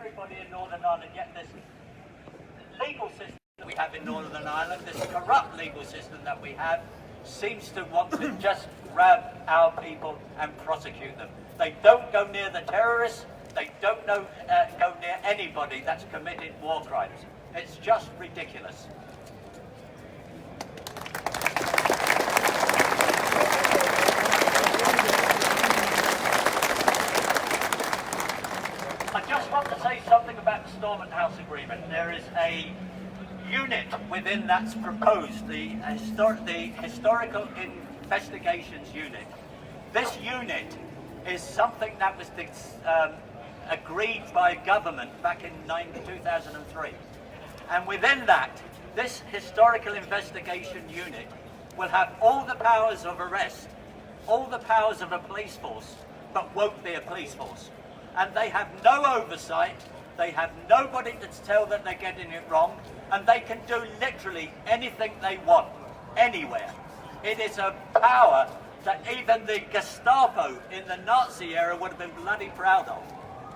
everybody in Northern Ireland, yet this legal system that we have in Northern Ireland, this corrupt legal system that we have, seems to want to just grab our people and prosecute them. They don't go near the terrorists, they don't go near anybody that's committed war crimes. It's just ridiculous. I just want to say something about the Stormont House Agreement. There is a unit within that's proposed, the Historical Investigations Unit. This unit is something that was agreed by government back in 2003. And within that, this Historical Investigation Unit will have all the powers of arrest, all the powers of a police force, but won't be a police force. And they have no oversight, they have nobody to tell that they're getting it wrong, and they can do literally anything they want, anywhere. It is a power that even the Gestapo in the Nazi era would have been bloody proud of.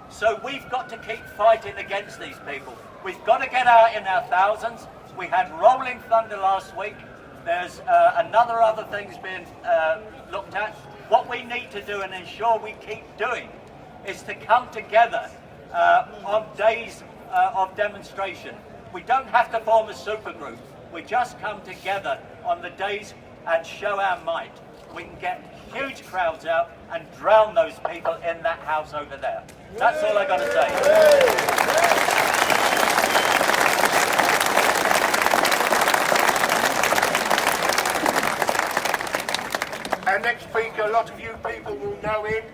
So we've got to keep fighting against these people. We've got to get out in our thousands. We had Rolling Thunder last week. There's other things being looked at. What we need to do and ensure we keep doing is to come together on days of demonstration. We don't have to form a supergroup. We just come together on the days and show our might. We can get huge crowds out and drown those people in that house over there. That's all I got to say. Our next speaker, a lot of you people will know him.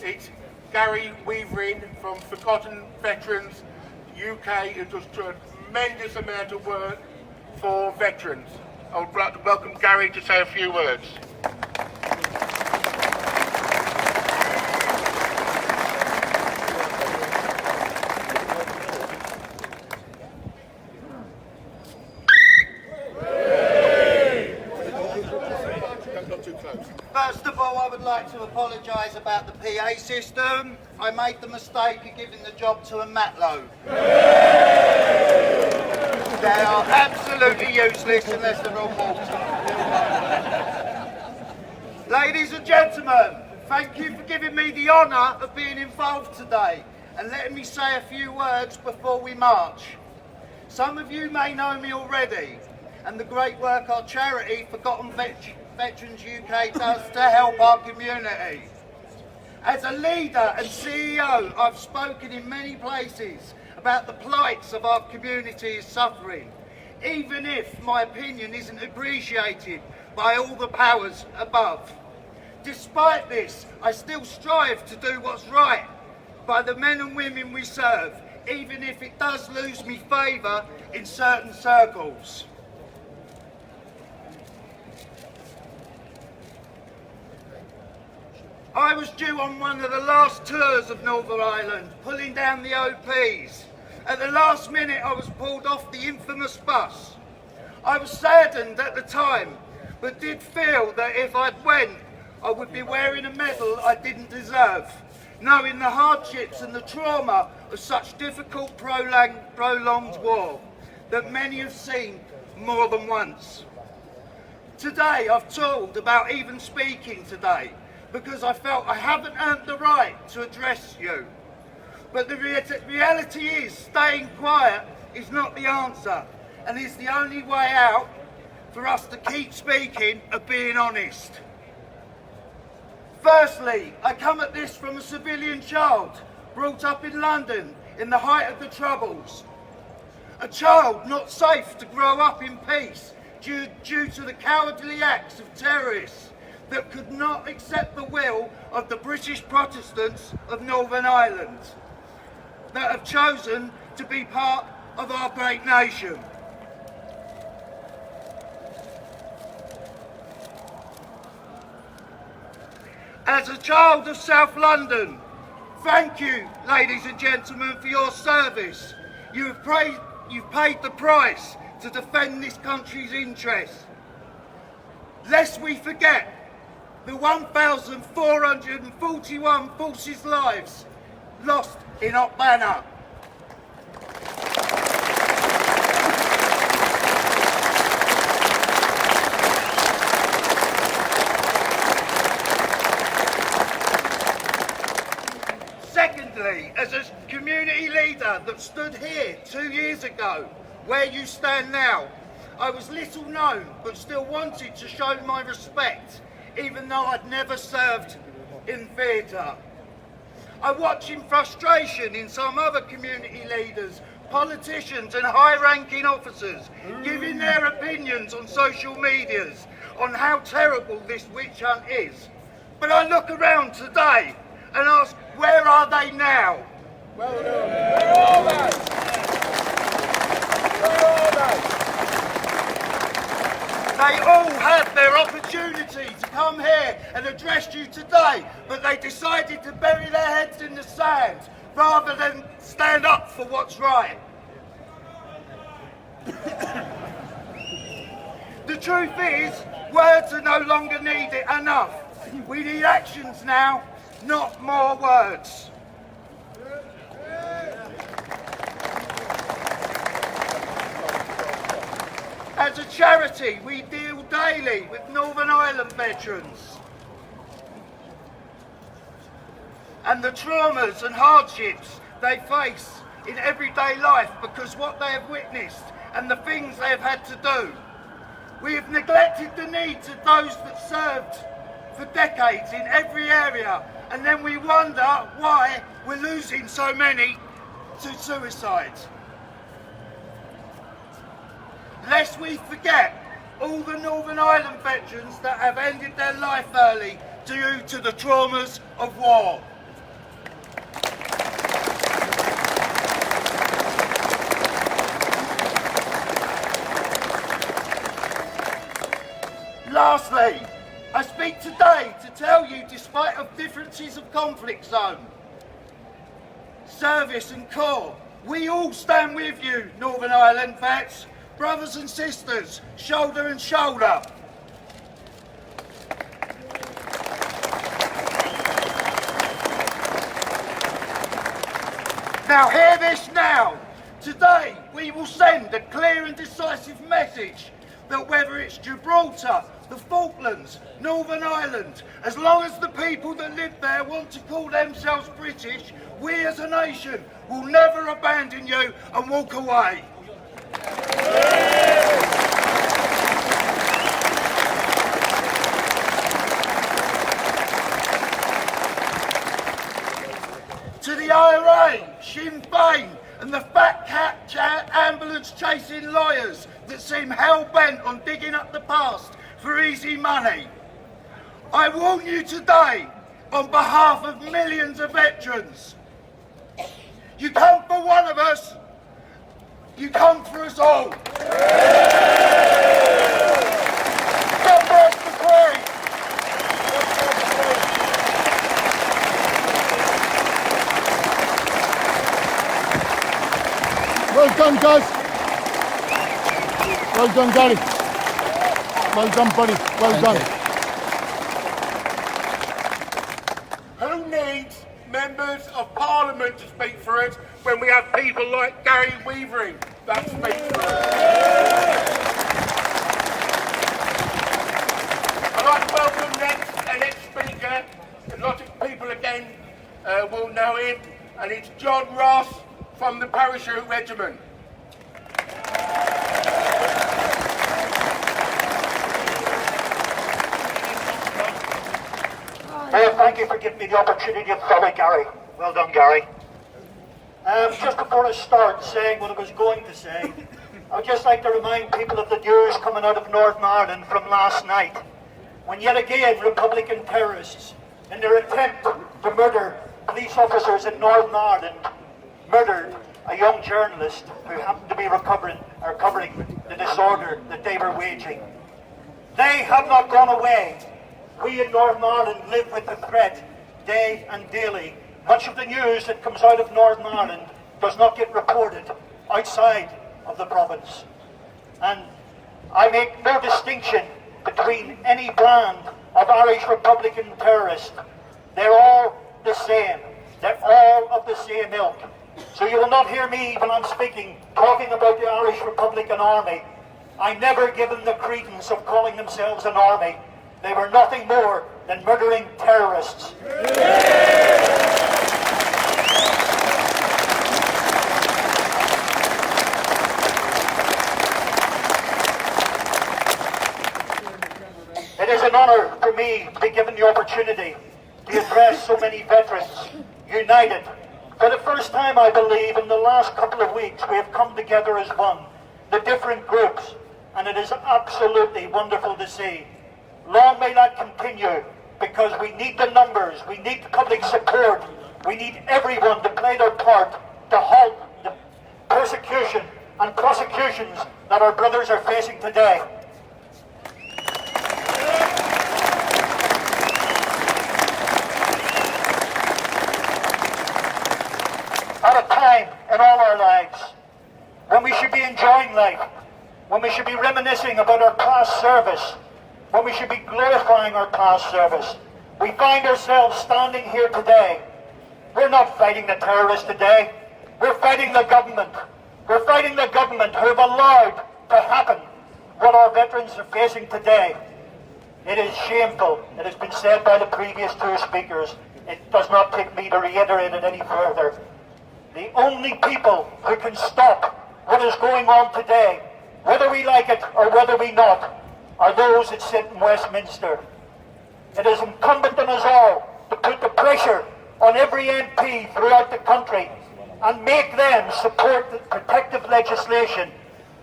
It's Gary Weavering from Forgotten Veterans UK, who does a tremendous amount of work for veterans. I would like to welcome Gary to say a few words. First of all, I would like to apologise about the PA system. I made the mistake of giving the job to a Matlow. They are absolutely useless unless they're on water. Ladies and gentlemen, thank you for giving me the honour of being involved today and letting me say a few words before we march. Some of you may know me already and the great work our charity Forgotten Veterans UK does to help our community. As a leader and CEO, I've spoken in many places about the plights of our community is suffering, even if my opinion isn't appreciated by all the powers above. Despite this, I still strive to do what's right by the men and women we serve, even if it does lose me favour in certain circles. I was due on one of the last tours of Northern Ireland, pulling down the OPs. At the last minute I was pulled off the infamous bus. I was saddened at the time, but did feel that if I'd went, I would be wearing a medal I didn't deserve, knowing the hardships and the trauma of such difficult prolonged war that many have seen more than once. Today I've talked about even speaking today, because I felt I haven't earned the right to address you. But the reality is, staying quiet is not the answer, and is the only way out for us to keep speaking and being honest. Firstly, I come at this from a civilian child, brought up in London in the height of the Troubles. A child not safe to grow up in peace due to the cowardly acts of terrorists that could not accept the will of the British Protestants of Northern Ireland that have chosen to be part of our great nation. As a child of South London, thank you, ladies and gentlemen, for your service. You've paid the price to defend this country's interests. Lest we forget the 1,441 forces' lives lost in Banner. me, as a community leader that stood here 2 years ago, where you stand now, I was little known, but still wanted to show my respect, even though I'd never served in theatre. I watch in frustration in some other community leaders, politicians and high-ranking officers giving their opinions on social medias on how terrible this witch hunt is. But I look around today and ask, where are they now? Well done. Where are they? Where are they? They all had their opportunity to come here and address you today, but they decided to bury their heads in the sand rather than stand up for what's right. The truth is, words are no longer needed enough. We need actions now, not more words. As a charity, we deal daily with Northern Ireland veterans and the traumas and hardships they face in everyday life because what they have witnessed and the things they have had to do. We have neglected the needs of those that served for decades in every area, and then we wonder why we're losing so many to suicide. Lest we forget all the Northern Ireland veterans that have ended their life early due to the traumas of war. Lastly, I speak today to tell you, despite of differences of conflict zone, service and corps, we all stand with you, Northern Ireland vets, brothers and sisters, shoulder and shoulder. Now hear this now. Today we will send a clear and decisive message that whether it's Gibraltar, the Falklands, Northern Ireland, as long as the people that live there want to call themselves British, we as a nation will never abandon you and walk away. To the IRA, Sinn Féin and the fat cat ambulance chasing lawyers that seem hell-bent on digging up the past for easy money, I warn you today on behalf of millions of veterans, you come for one of us, you come for us all. God bless the Queen. Well done, guys. Well done, Gary. Well done, buddy. Well done. Who needs members of Parliament to speak for us when we have people like Gary Weavering that speak for us? I'd like to welcome our next speaker. A lot of people again will know him, and it's John Ross from the Parachute Regiment. Well, thank you for giving me the opportunity to follow Gary. Well done, Gary. Just before I start saying what I was going to say, I would just like to remind people of the news coming out of Northern Ireland from last night, when yet again Republican terrorists, in their attempt to murder police officers in Northern Ireland, murdered a young journalist who happened to be covering the disorder that they were waging. They have not gone away. We in Northern Ireland live with the threat day and daily. Much of the news that comes out of Northern Ireland does not get reported outside of the province. And I make no distinction between any brand of Irish Republican terrorist. They're all the same. They're all of the same ilk. So you will not hear me when I'm speaking talking about the Irish Republican Army. I never give them the credence of calling themselves an army. They were nothing more than murdering terrorists. an honour for me to be given the opportunity to address so many veterans united. For the first time, I believe, in the last couple of weeks, we have come together as one, the different groups, and it is absolutely wonderful to see. Long may that continue, because we need the numbers, we need public support, we need everyone to play their part to halt the persecution and prosecutions that our brothers are facing today. At a time in all our lives when we should be enjoying life, when we should be reminiscing about our past service, when we should be glorifying our past service, we find ourselves standing here today. We're not fighting the terrorists today. We're fighting the government. We're fighting the government who have allowed to happen what our veterans are facing today. It is shameful. It has been said by the previous two speakers. It does not take me to reiterate it any further. The only people who can stop what is going on today, whether we like it or whether we not, are those that sit in Westminster. It is incumbent on us all to put the pressure on every MP throughout the country and make them support the protective legislation,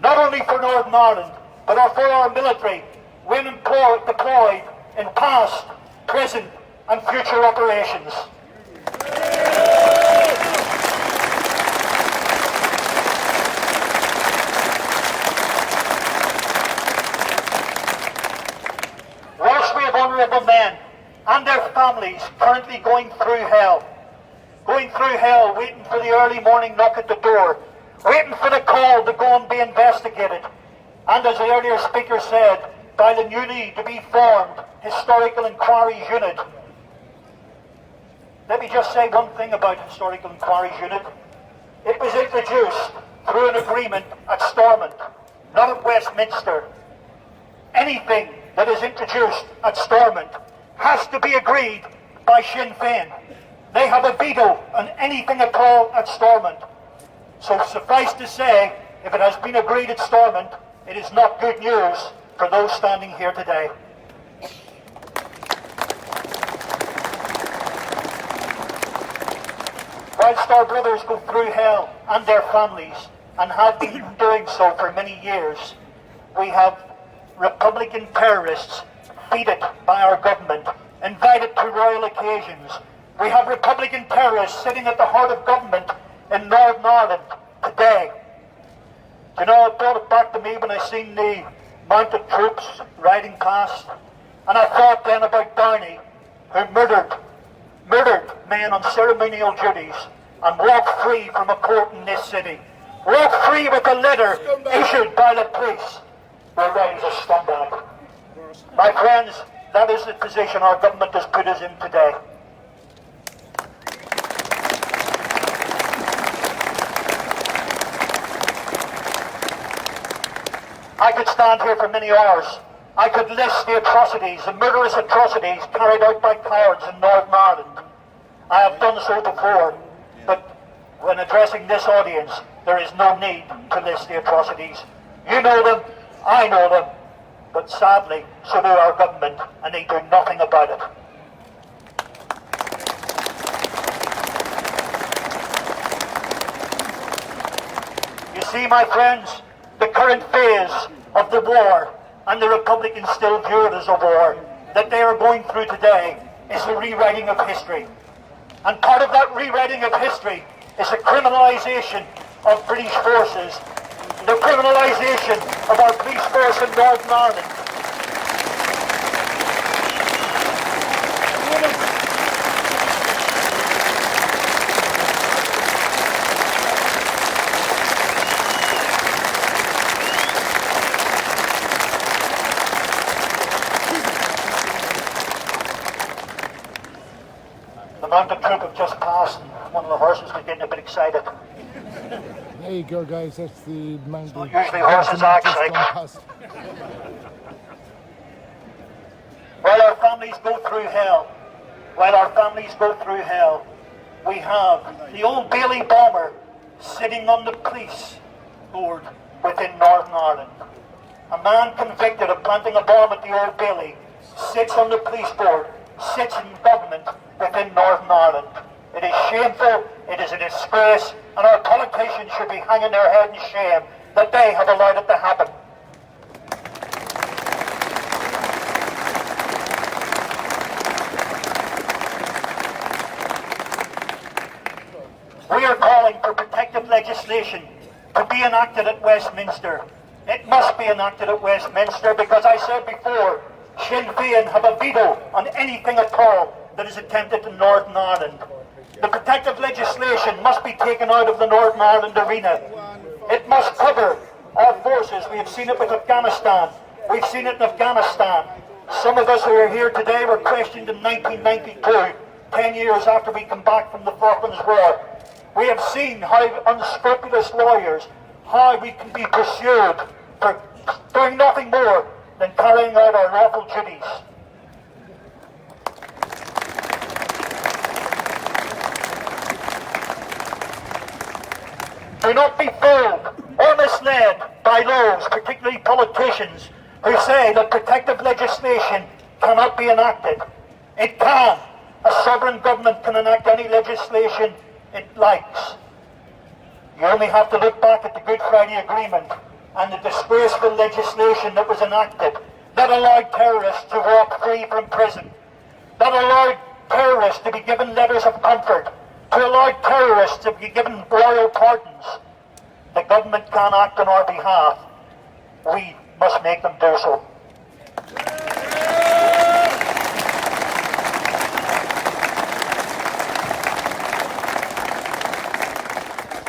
not only for Northern Ireland, but for our military when deployed in past, present and future operations. Whilst we have honourable men and their families currently going through hell, waiting for the early morning knock at the door, waiting for the call to go and be investigated, and as the earlier speaker said, by the newly to be formed Historical Inquiries Unit. Let me just say one thing about Historical Inquiries Unit. It was introduced through an agreement at Stormont, not at Westminster. Anything that is introduced at Stormont has to be agreed by Sinn Féin. They have a veto on anything at all at Stormont. So suffice to say, if it has been agreed at Stormont, it is not good news for those standing here today. Whilst our brothers go through hell and their families, and have been doing so for many years, we have Republican terrorists feeded by our government, invited to royal occasions. We have Republican terrorists sitting at the heart of government in Northern Ireland today. You know, it brought it back to me when I seen the mounted troops riding past, and I thought then about Downey, who murdered men on ceremonial duties and walked free from a court in this city. Walked free with a letter issued by the police. Well, that is a scumbag. My friends, that is the position our government has put us in today. I could stand here for many hours. I could list the atrocities, the murderous atrocities carried out by cowards in Northern Ireland. I have done so before, but when addressing this audience, there is no need to list the atrocities. You know them, I know them, but sadly, so do our government, and they do nothing about it. You see, my friends, the current phase of the war, and the Republicans still view it as a war, that they are going through today is the rewriting of history. And part of that rewriting of history is the criminalisation of British forces, the criminalisation of our police force in Northern Ireland. The mounted troop have just passed, and one of the horses was getting a bit excited. There you go, guys. That's the mountain. Well, usually horses act like. While our families go through hell, we have the Old Bailey bomber sitting on the police board within Northern Ireland. A man convicted of planting a bomb at the Old Bailey sits on the police board, sits in government within Northern Ireland. It is shameful, it is a disgrace, and our politicians should be hanging their head in shame that they have allowed it to happen. We are calling for protective legislation to be enacted at Westminster. It must be enacted at Westminster because I said before, Sinn Féin have a veto on anything at all that is attempted in Northern Ireland. The protective legislation must be taken out of the Northern Ireland arena. It must cover our forces. We have seen it with Afghanistan. We've seen it in Afghanistan. Some of us who are here today were questioned in 1992, 10 years after we come back from the Falklands War. We have seen how unscrupulous lawyers, how we can be pursued for doing nothing more than carrying out our lawful duties. Do not be fooled or misled by those, particularly politicians, who say that protective legislation cannot be enacted. It can. A sovereign government can enact any legislation it likes. You only have to look back at the Good Friday Agreement and the disgraceful legislation that was enacted that allowed terrorists to walk free from prison, that allowed terrorists to be given letters of comfort, to allow terrorists to be given royal pardons. The government can act on our behalf. We must make them do so.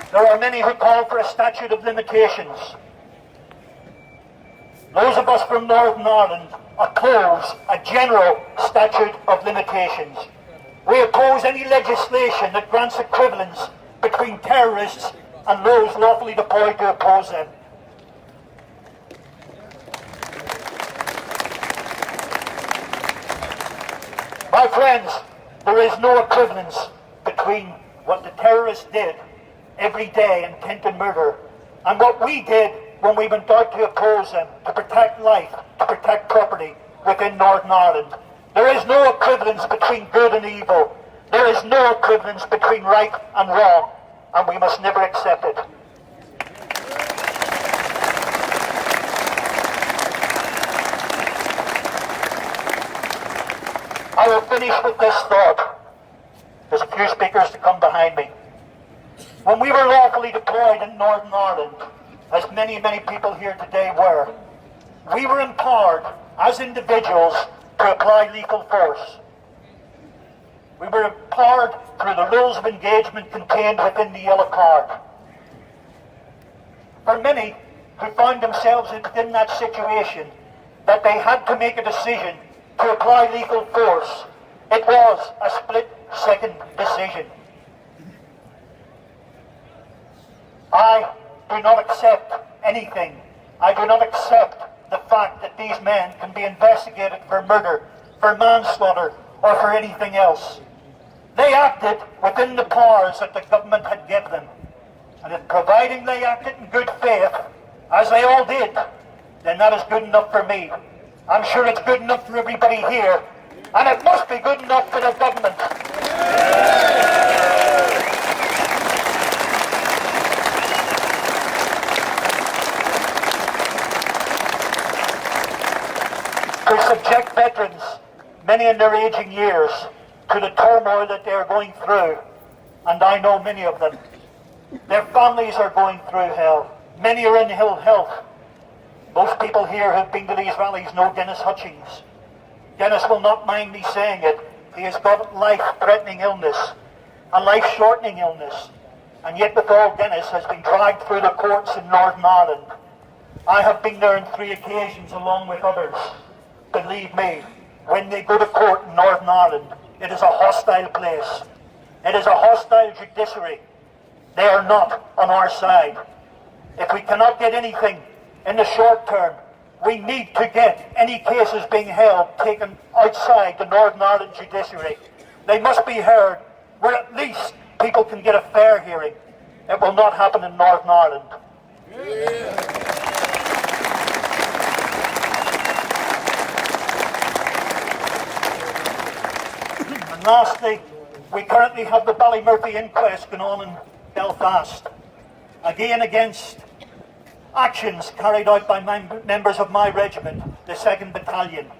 There are many who call for a statute of limitations. Those of us from Northern Ireland oppose a general statute of limitations. We oppose any legislation that grants equivalence between terrorists and those lawfully deployed to oppose them. My friends, there is no equivalence between what the terrorists did every day in attempted murder and what we did when we went out to oppose them, to protect life, to protect property within Northern Ireland. There is no equivalence between good and evil. There is no equivalence between right and wrong, and we must never accept it. I will finish with this thought. There's a few speakers to come behind me. When we were lawfully deployed in Northern Ireland, as many people here today were, we were empowered as individuals to apply lethal force. We were empowered through the rules of engagement contained within the yellow card. For many who found themselves within that situation, that they had to make a decision to apply lethal force, it was a split-second decision. I do not accept anything. I do not accept the fact that these men can be investigated for murder, for manslaughter, or for anything else. They acted within the powers that the government had given them. And if providing they acted in good faith, as they all did, then that is good enough for me. I'm sure it's good enough for everybody here, and it must be good enough for the government. To subject veterans, many in their aging years, to the turmoil that they are going through, and I know many of them. Their families are going through hell. Many are in ill health. Most people here who've been to these rallies know Dennis Hutchings. Dennis will not mind me saying it. He has got life-threatening illness, a life-shortening illness, and yet with all, Dennis has been dragged through the courts in Northern Ireland. I have been there on 3 occasions along with others. Believe me, when they go to court in Northern Ireland, it is a hostile place. It is a hostile judiciary. They are not on our side. If we cannot get anything in the short term, we need to get any cases being held taken outside the Northern Ireland judiciary. They must be heard where at least people can get a fair hearing. It will not happen in Northern Ireland. lastly, we currently have the Ballymurphy inquest going on in Belfast, again against actions carried out by members of my regiment, the 2nd Battalion.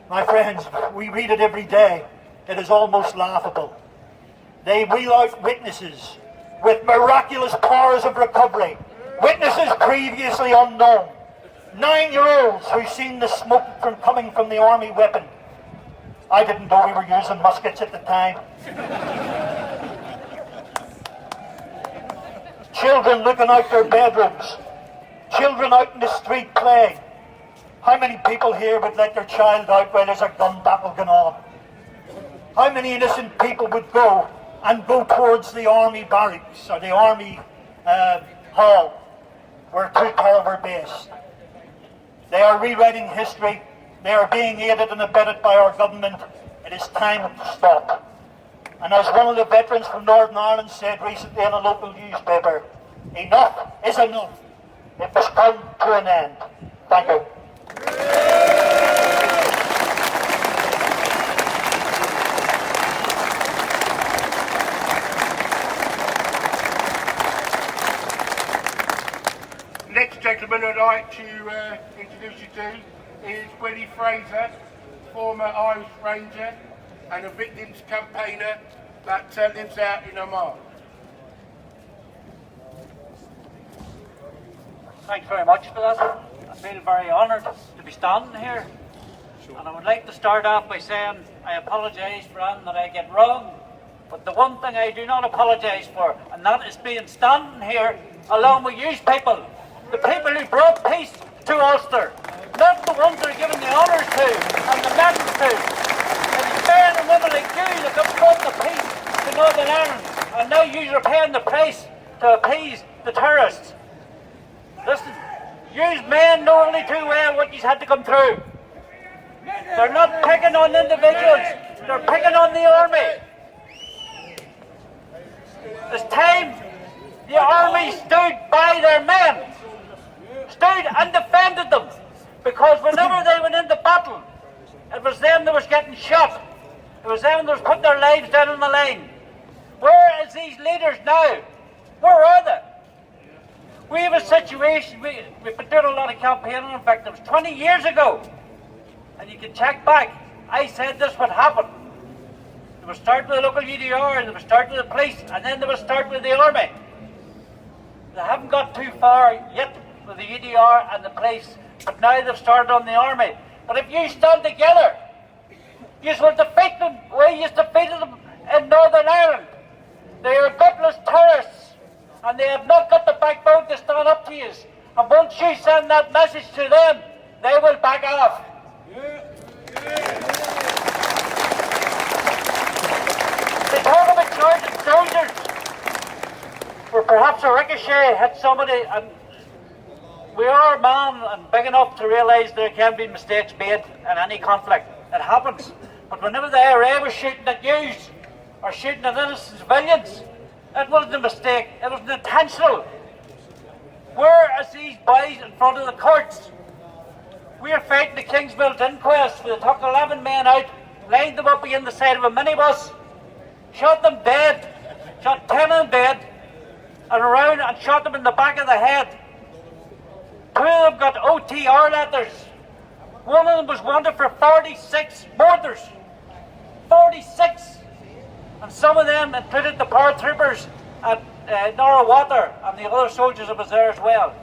My friends, we read it every day. It is almost laughable. They wheel out witnesses with miraculous powers of recovery, witnesses previously unknown, 9-year-olds who seen the smoke coming from the army weapon. I didn't know we were using muskets at the time. Children looking out their bedrooms, children out in the street playing. How many people here would let their child out while there's a gun battle going on? How many innocent people would go towards the army barracks or the army hall where Two Tower were based? They are rewriting history. They are being aided and abetted by our government. It is time to stop. And as one of the veterans from Northern Ireland said recently in a local newspaper, enough is enough. It must come to an end. Thank you. Next gentleman I'd like to introduce you to is Willie Fraser, former Irish Ranger and a victims campaigner that lives out in Oman. Thanks very much for that. I feel very honoured to be standing here. And I would like to start off by saying I apologise for anything that I get wrong. But the one thing I do not apologise for, and that is being standing here along with you people, the people who brought peace to Ulster, not the ones that are given the honours to and the medals to. It is men and women like you that have brought the peace to Northern Ireland, and now you are paying the price to appease the terrorists. Listen, you men know only too well what you've had to come through. They're not picking on individuals, they're picking on the army. It's time the army stood by their men, stood and defended them, because whenever they went into battle, it was them that was getting shot. It was them that was putting their lives down on the line. Where is these leaders now? Where are they? We have a situation, we've been doing a lot of campaigning. In fact, it was 20 years ago, and you can check back. I said this would happen. They would start with the local UDR, they would start with the police, and then they would start with the army. They haven't got too far yet with the UDR and the police, but now they've started on the army. But if you stand together, you will defeat them the way you defeated them in Northern Ireland. They are gutless terrorists, and they have not got the backbone to stand up to you. And once you send that message to them, they will back off. They talk about charging soldiers, where perhaps a ricochet hit somebody, and we are man and big enough to realise there can be mistakes made in any conflict. It happens. But whenever the IRA was shooting at you or shooting at innocent civilians, it wasn't a mistake, it was intentional. Where is these boys in front of the courts? We are fighting the Kingsville inquest where they took 11 men out, lined them up against the side of a minibus, shot them dead, shot 10 in bed, and around and shot them in the back of the head. 2 of them got OTR letters. One of them was wanted for 46 murders. 46! And some of them included the paratroopers at Norrawater and the other soldiers that was there as well.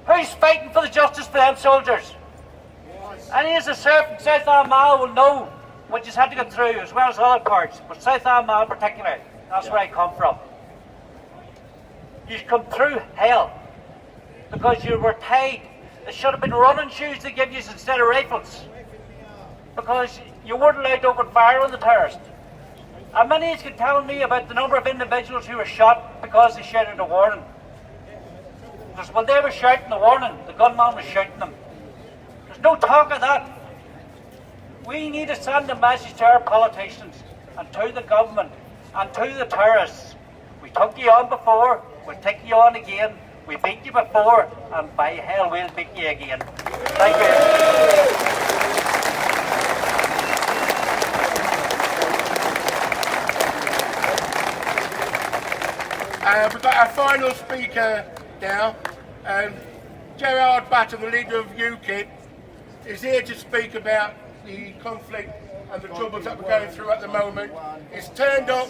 Who's fighting for the justice for them soldiers? Any of the serf in South Armagh will know what you had to go through, as well as other parts, but South Armagh particularly, that's where I come from. You've come through hell because you were tied. It should have been running shoes to give you instead of rifles, because you weren't allowed to open fire on the terrorists. And many of you can tell me about the number of individuals who were shot because they shouted a warning. Because when they were shouting the warning, the gunman was shouting them. There's no talk of that. We need to send a message to our politicians and to the government and to the terrorists. We took you on before, we'll take you on again. We beat you before, and by hell we'll beat you again. Thank you. We've got our final speaker now. Gerard Batten, the leader of UKIP, is here to speak about the conflict and the troubles that we're going through at the moment. He's turned up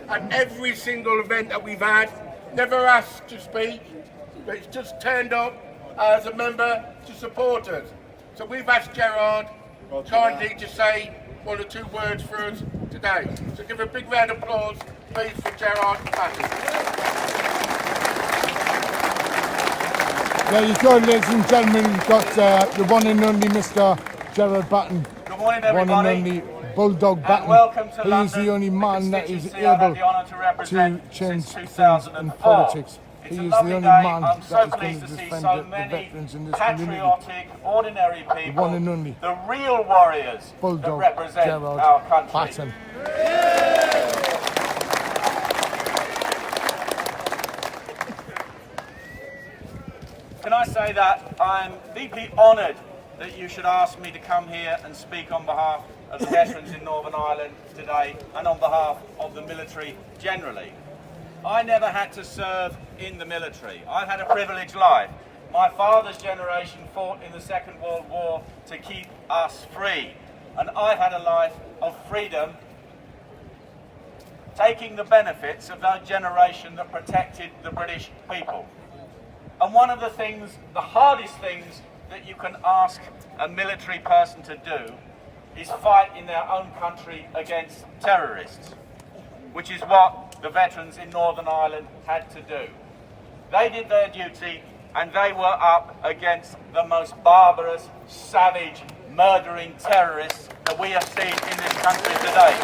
at every single event that we've had, never asked to speak, but he's just turned up as a member to support us. So we've asked Gerard kindly to say one or two words for us today. So give a big round of applause, please, for Gerard Batten. There you go, ladies and gentlemen. We've got the one and only Mr. Gerard Batten. Good morning, everybody. One and only Bulldog Batten. Welcome to he London, is the only man that is constituency I've had able the honour to represent to change since things 2004. in politics. It's He a is lovely the only day. man I'm so that is going pleased to to see defend so the many veterans in this community. patriotic, ordinary people, one and only the real warriors Bulldog that represent Gerard our country. Batten. Can I say that I'm deeply honoured that you should ask me to come here and speak on behalf of the veterans in Northern Ireland today and on behalf of the military generally. I never had to serve in the military. I've had a privileged life. My father's generation fought in the Second World War to keep us free, and I've had a life of freedom, taking the benefits of that generation that protected the British people. And one of the things, the hardest things that you can ask a military person to do is fight in their own country against terrorists, which is what the veterans in Northern Ireland had to do. They did their duty and they were up against the most barbarous, savage, murdering terrorists that we have seen in this country today.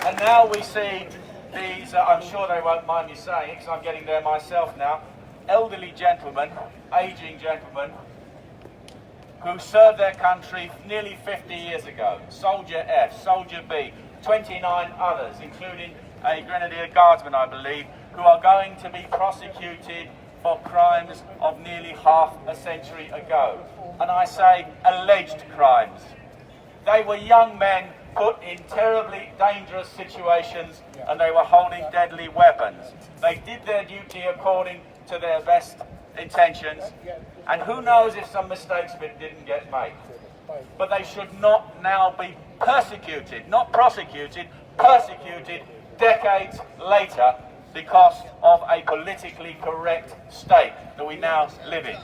And now we see these, I'm sure they won't mind me saying it because I'm getting there myself now, elderly gentlemen, ageing gentlemen, who served their country nearly 50 years ago. Soldier F, Soldier B, 29 others, including a Grenadier Guardsman, I believe, who are going to be prosecuted for crimes of nearly half a century ago. And I say alleged crimes. They were young men put in terribly dangerous situations and they were holding deadly weapons. They did their duty according to their best intentions, and who knows if some mistakes didn't get made. But they should not now be persecuted, not prosecuted, persecuted decades later because of a politically correct state that we now live in.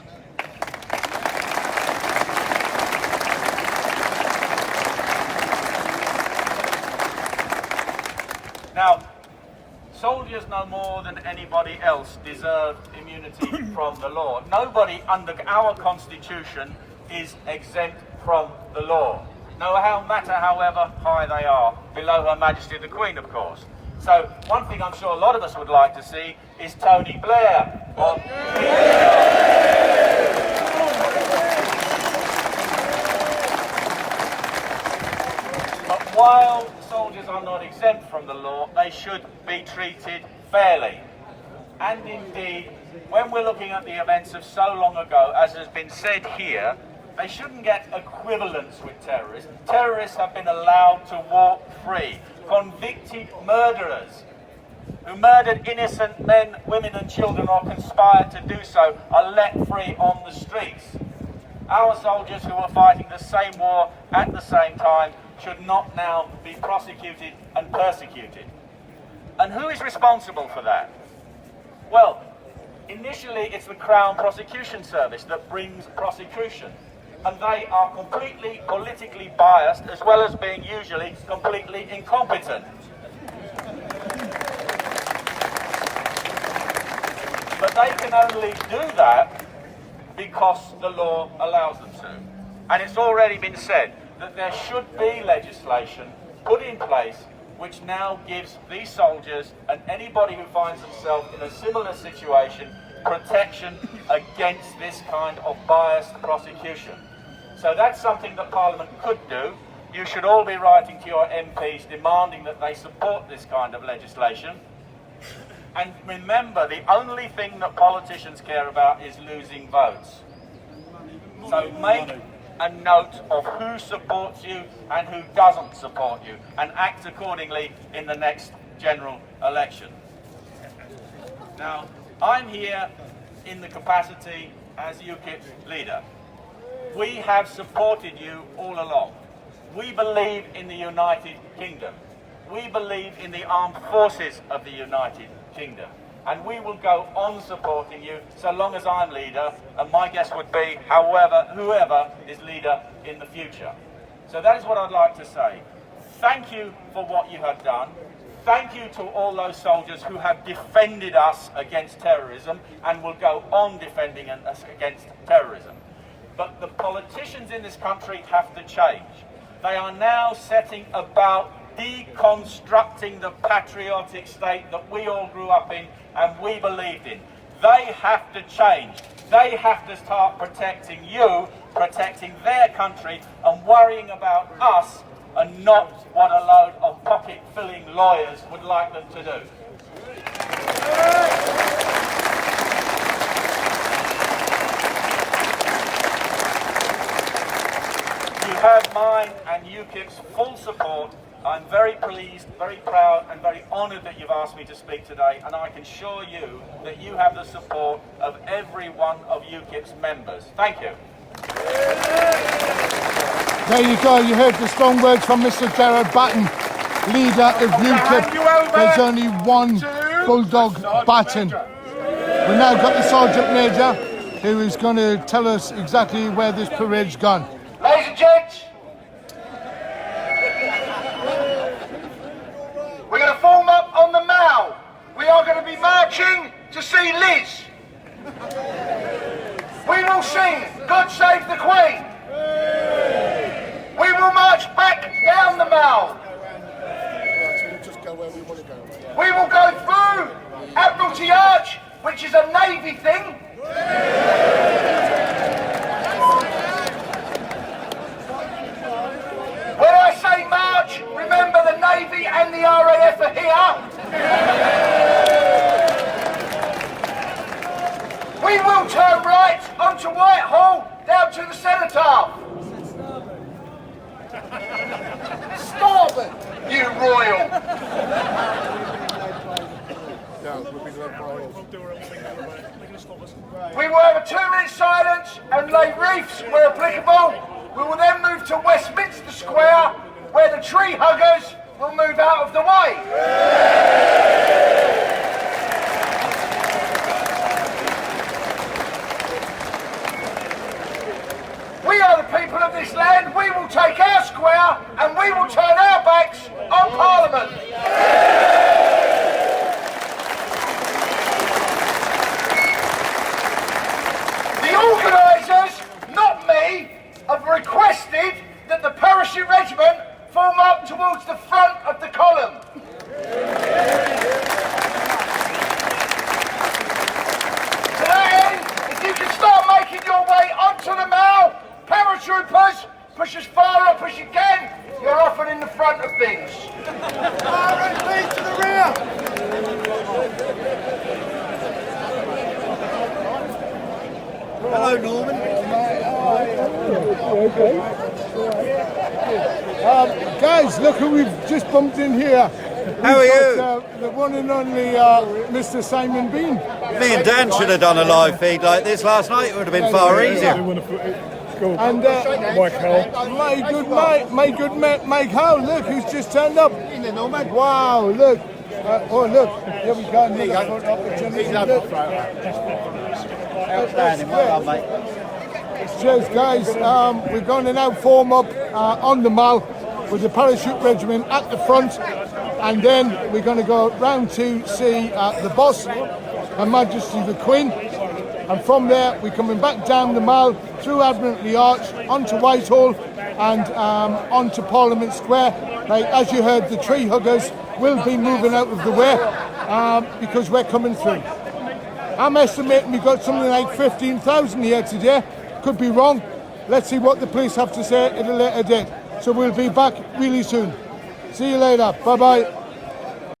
Now, soldiers no more than anybody else deserve immunity from the law. Nobody under our Constitution is exempt from the law. No matter however high they are, below Her Majesty the Queen, of course. So one thing I'm sure a lot of us would like to see is Tony Blair on But while soldiers are not exempt from the law, they should be treated fairly. And indeed, when we're looking at the events of so long ago, as has been said here, they shouldn't get equivalence with terrorists. Terrorists have been allowed to walk free. Convicted murderers who murdered innocent men, women and children or conspired to do so are let free on the streets. Our soldiers who are fighting the same war at the same time should not now be prosecuted and persecuted. And who is responsible for that? Well, initially it's the Crown Prosecution Service that brings prosecution. And they are completely politically biased as well as being usually completely incompetent. But they can only do that because the law allows them to. And it's already been said that there should be legislation put in place which now gives these soldiers and anybody who finds themselves in a similar situation protection against this kind of biased prosecution. So that's something that Parliament could do. You should all be writing to your MPs demanding that they support this kind of legislation. And remember, the only thing that politicians care about is losing votes. So make a note of who supports you and who doesn't support you, and act accordingly in the next general election. Now, I'm here in the capacity as UKIP's leader. We have supported you all along. We believe in the United Kingdom. We believe in the armed forces of the United Kingdom. And we will go on supporting you so long as I'm leader, and my guess would be whoever is leader in the future. So that is what I'd like to say. Thank you for what you have done. Thank you to all those soldiers who have defended us against terrorism and will go on defending us against terrorism. But the politicians in this country have to change. They are now setting about deconstructing the patriotic state that we all grew up in and we believed in. They have to change. They have to start protecting you, protecting their country, and worrying about us and not what a load of pocket-filling lawyers would like them to do. You have mine and UKIP's full support. I'm very pleased, very proud and very honoured that you've asked me to speak today, and I can assure you that you have the support of every one of UKIP's members. Thank you. There you go, you heard the strong words from Mr. Gerard Batten, leader of UKIP. There's only one Bulldog Batten. We've now got the Sergeant Major, who is going to tell us exactly where this parade's gone. Ladies and gents, we're going to form up on the Mall. We are going to be marching to see Liz. We will sing God Save the Queen. We will march back down the Mall. We will go through Admiralty Arch, which is a Navy thing. When I say march, remember the Navy and the RAF are here. We will turn right onto Whitehall down to the Cenotaph. Starboard, you royal. We will have a 2-minute silence and lay wreaths where applicable. We will then move to Westminster Square, where the tree huggers will move out of the way. We are the people of this land. We will take our square and we will turn our backs on Parliament. The organisers, not me, have requested that the parachute regiment form up towards the front of the column. To that end, if you can start making your way onto the Mall, paratroopers, push as far up as you can, you're often in the front of things. RSP to the rear! Hello, Norman. Guys, look who we've just bumped in here. How are you? The one and only Mr. Simon Bean. Me and Dan should have done a live feed like this last night. It would have been far easier. And my good mate Mike Howe, look who's just turned up. Wow, look. Oh, look. Here we go. There you go. Outstanding. Well done, mate. Cheers, guys. We're going to now form up on the Mall with the parachute regiment at the front, and then we're going to go round to see the boss, Her Majesty the Queen, and from there we're coming back down the Mall through Admiralty Arch onto Whitehall and onto Parliament Square. Like, as you heard, the tree huggers will be moving out of the way because we're coming through. I'm estimating we've got something like 15,000 here today. Could be wrong. Let's see what the police have to say at a later date. So we'll be back really soon. See you later. Bye-bye.